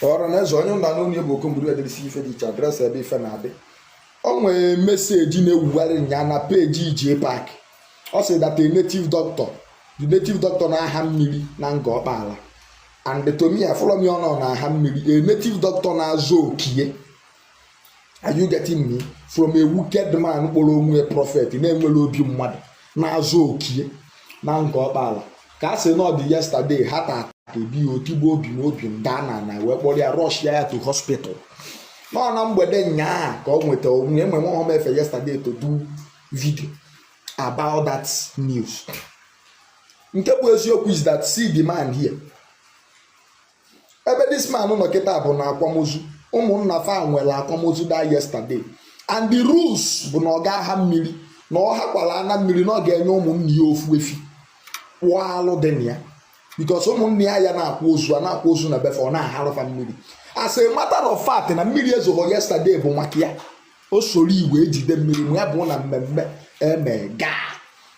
Or na zo onye na no ni Ebuka mburu edere si ife di cha address ebe ife na ade. O nwe message na ewuware nya na page ije park. O say that a native doctor, the native doctor na aha mmiri na Ngor okpala. And the to me follow me on na aha mmiri, a native doctor na zo okie. Are you getting me? From a wicked man kporo onwe prophet na enwere obi mmadu na zo okie na Ngor okpala. Ka say no the yesterday heart attack bi otigbo obi no obi ndana na we kpori ya rush ya to hospital. No na mgbede nya ka o nweta onwe enwe mo home efe yesterday to do video about that news. Nke bụ eziokwu is that see the man here. Ebe this man no kita bụ na akwamozu. Ụmụnna fa nwere akwamozu that yesterday. And the rules bụ na ọ ga ha mmiri, na ọ hakwala na mmiri na ọ ga-enye ụmụnne ya ofu efi. Walụ dị ya. Because ụmụnne ya na-akwa ozu na befe ọ na-aharụ fa mmiri. As a matter of fact, na mmiri ezoho yesterday bụ maka ya. O soro igwe ejide mmiri mụ ya bụ na mmemme ga.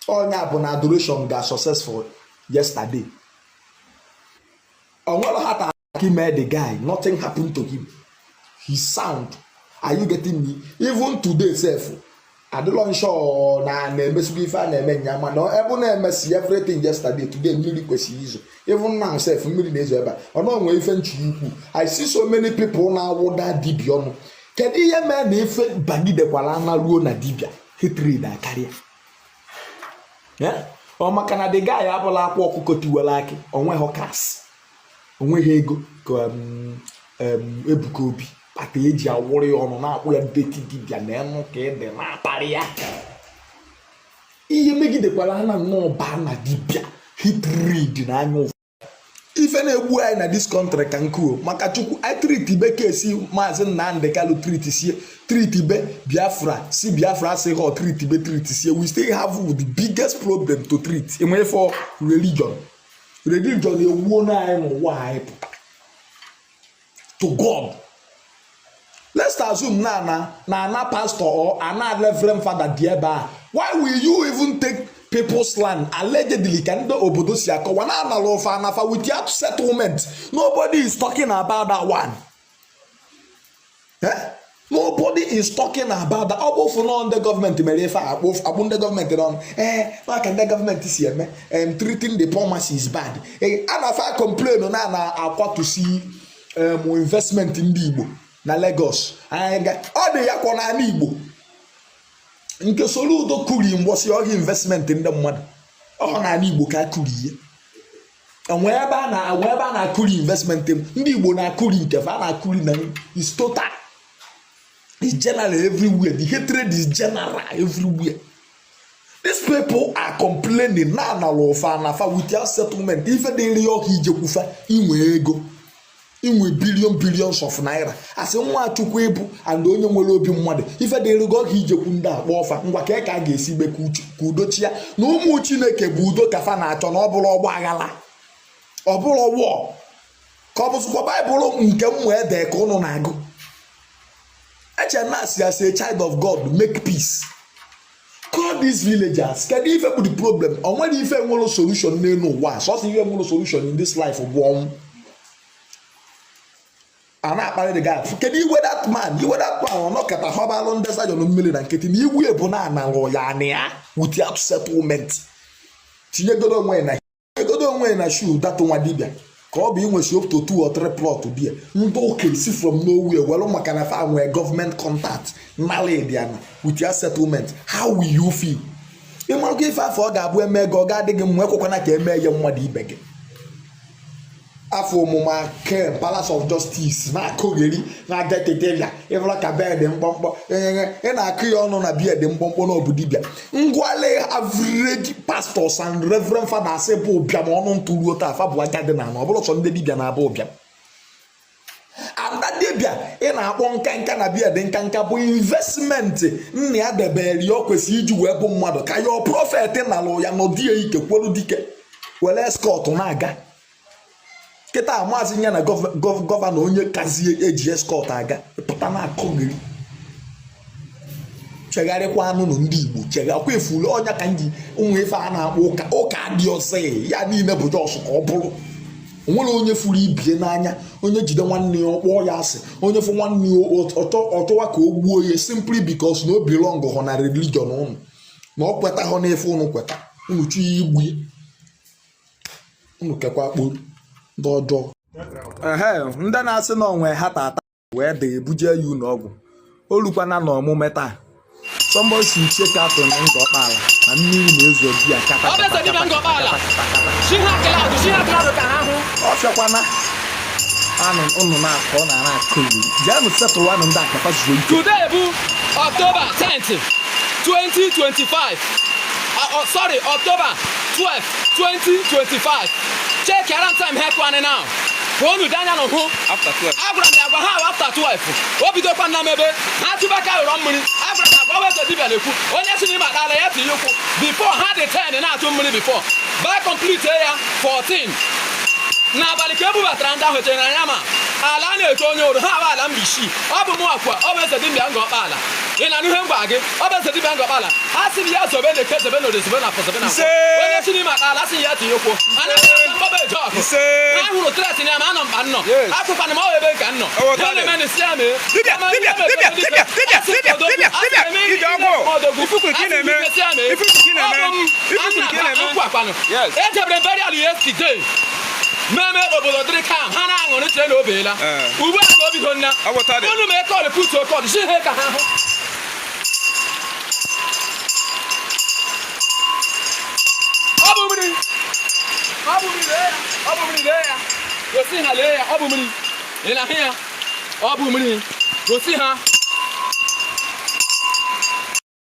Onya bụ na adoration ga successful yesterday. Onwere heart attack made the guy, nothing happened to him. He's sound. Are you getting me? Even today self, I don't sure na emesigo ife na eme nyama no ebe na emesi everything yesterday today mmiri kwesi izo. Even now self mmiri na ezo ebe. Ono nwe ife nchi ukwu. I see so many people na woda dibia ono. Kedu ihe me na ife bagidekwala na ruo na dibia. Hatred na career. Yeah? O maka na the guy abụla akwa ọkụkọ tiwela aki, onwe ho kas. Onwe he ego ka Ebuka obi. Pata eji awụrụ ya ọnụ na-akpụ ya beti dibia na enu ka ede na-aparị ya. Ihe megidekwala na nnọọ ba na dibia. Hatred na anya ụfụ. Ife na-egbu anyị na this country ka nkuo maka Chukwu I treat ibe kesi Maazị Nnamdi Kalu treat ibe Biafra si Biafra say ho treat ibe treat sie we still have the biggest problem to treat in for religion ewuo na anyị n'ụwa anyị to God. Let's assume na pastor or na reverend father there. Why will you even take people's land allegedly can do obodo si akọwa na analofa anafa without settlement? Nobody is talking about that one. Nobody is talking about that. Obofu no the government mere fa abun the government don why can the government see treating the poor masses is bad. Anafa complain na akwa to see investment in Igbo na Lagos. Ọ dị ya kwa na Igbo. Nke Soludo kuri mbosi ohi investment ndị mmadụ. Ọ na Igbo ka kuri ihe. Onwe ebe a na kuri investment ndị Igbo na kuri nke fa na kuri na is total. It's general everywhere. The hatred is general everywhere. These people are complaining na lofa na fa without settlement. Ife dey ri ohi ijekufa inwe ego. Inwe billions of naira. As nwa Chukwu ebu and onye nwere obi mmadu. Ife dey ri ohi ijekwu ndị akpọ ọfa. Ngwa ka ka ga-esi be ka udochi ya. Na ụmụ Chineke bụ udo ka fa na-achọ na ọ bụrụ ọgba aghala. Ọ bụrụ war. Ka ọ bụ sụkwa Bible nke mmụ ede ka unu na-agụ. As a child of God, make peace. Call these villagers. Can you even put the problem? And when you even want a solution, they know why. So, you want a solution in this life of one. And I married the guy. Can you wear that man? You wear that man or not? At a harbor on the side of the million and getting you wear banana or yana without settlement. You go down when I shoe that one did. Call being was up to 2 or 3 plot to be okay, see from nowhere. Well, my kind of where government contact Maladiana with your settlement. How will you feel? You might give her for that when me go guarding him work on a game, young muddy begging. After Mama Care, Palace of Justice, my Kogeri, my get a tell ya, if like a bed and bump, and I clear on a beard and bump on Budibia. Ngwale average pastors and reverend father say, Biamon to water, Fabua Garden, and all on the Dibia and Abobia. And that Dibia, in our one can be a then can investment near the belly, your procedure, weapon mother, can your prophet and a lawyer no dear, well, escort on Naga. Kita amazi nya na governor onye kazie eji escort aga pụta na akọgiri chegari kwa anu no ndị Igbo chega kwa efulu onya ka nji ụmụ ife a na-akpọ ụka dị ọsọ ya niile bụ jos ka ọ bụrụ onwere onye furu ibie n'anya onye jide nwanne ya ọkpọ ya asị onye fụ nwanne ya ọtọwa ka o gbuo ya simply because no belong ho na religion unu na ọ kweta ho n'ife unu kweta unu chu ya igbu ya unu kekwa kporo ndị ọjọọ ndị na-asị na onwe ha tata wee dị ebuje ya ụlọ ọgwụ olukwana na ọmụme taa somebody si check out on Ngor na mmiri na-ezo biya kata ọfịakwana anụ ụnụ na-akọ na na-akụli jee settle one ndị akapa zuo ike. Today bụ October 10th 2025 sorry October 12th 2025 check your time hekwane now onu danya no ho after 12 agwara m agwa ha after 12 obidokwa na mebe ha tubaka ro mmiri agwara na gwa wezo dibia na-ekwu onye si n'ime akala ya tinye ukwu before ha dị 10 na-atụ mmiri before by complete ya 14 n'abalị ka ebubatara ndị ahụ chere na anya ma ala na-eto onye oru ha ala mbishi ọ bụ mụ akwa ọ bụ eze dibia Ngor ọkpala ị na ihe ngwa gị ọ bụ eze dibia Ngor ọkpala ha sị ya zobe na ke zobe na odezobe na afọ zobe na afọ onye si n'ime akala sị ya tinye ukwu ana mgbe eje ọkụ ha hụrụ tret na ma anọ mkpa nnọ akwụkwana m ọ ebe ka nnọ onye mene si ya mee ejebere burial yesterday meme obodo dịrị kam ha na-aṅụrị chere na obeela ugbu a ka obido nna unu mee kọl put okọd si he ka ha hụ ọ bụ mmiri lee ya gosi ha lee ya ọ bụ mmiri ị na-ahụ ya ọ bụ mmiri gosi ha